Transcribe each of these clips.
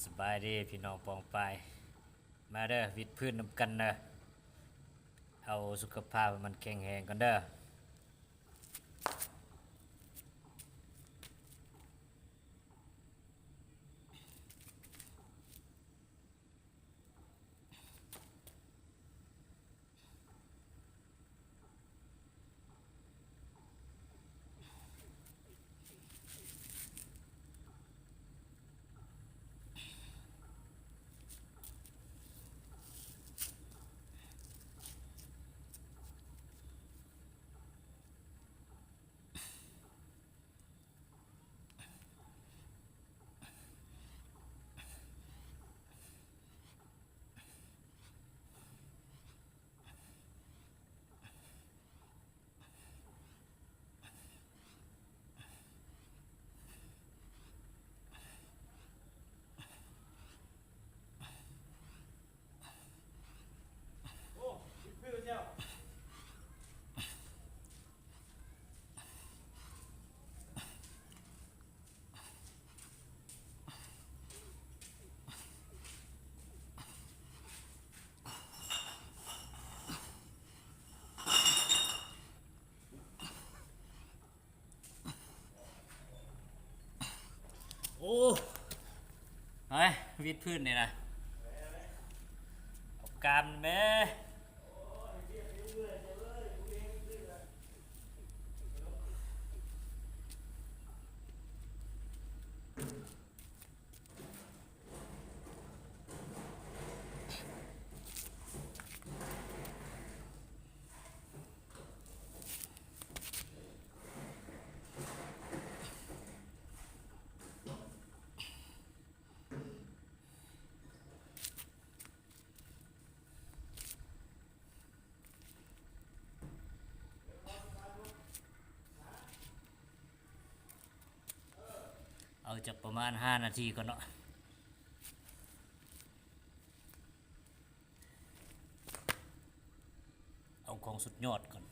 สบายดีพี่น้องปองปายมาเด้อวิดพื้นนำกันเด้อเอาสุขภาพมันแข็งแรงกันเด้อโอ้เฮ้ยวิดพื้นนี่นะเอาการแม่เอาจากประมาณ5 นาทีก่อนเนาะเอาของสุดยอดก่อน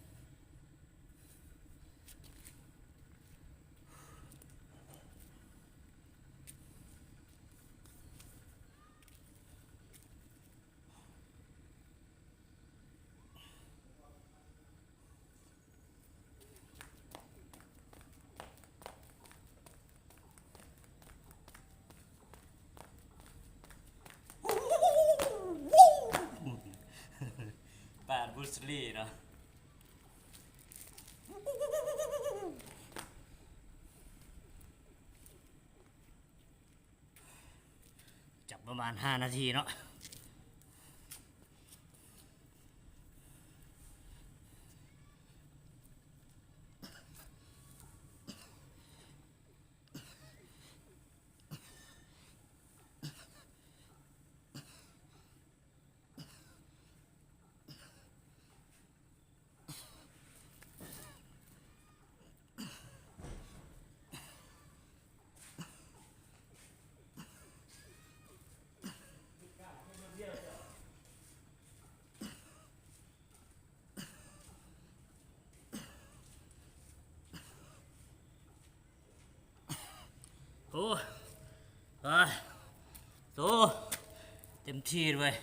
ป่านบรูซลีเนาะจับประมาณ5 นาทีเนาะโอ้โตเต็มที่เลย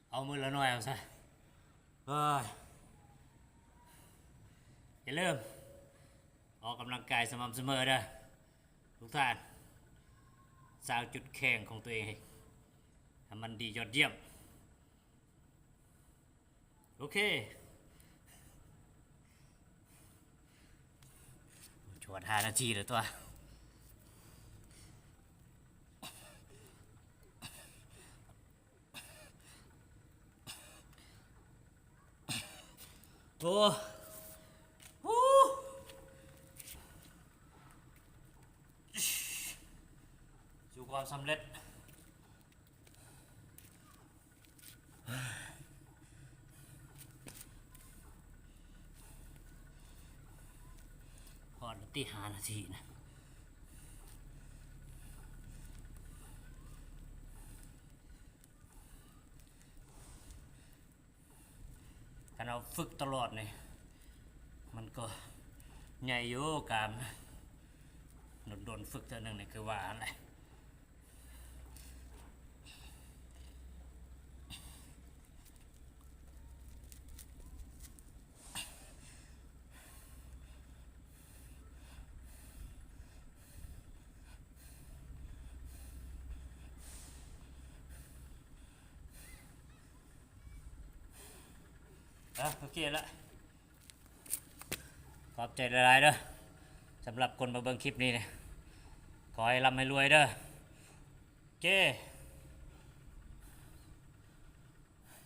เอามือละหน่อยเอาซะอย่าลืมออกกำลังกายสม่ำเสมอเด้อทุกท่านสร้างจุดแข็งของตัวเองให้มันดียอดเยี่ยมโอเคชวด5 นาทีเลยตัวโอ้โหสู่ความสำเร็จพอตี5 นาทีนะถ้าเราฝึกตลอดเนี่ย มันก็ใหญ่อยู่กามโดนฝึกเท่านึงนี่คือว่าอะไรโอเคละขอบใจหลายๆเด้อสำหรับคนมาเบิ่งคลิปนี้เนี่ยขอให้ร่ำให้รวยเด้อโอเค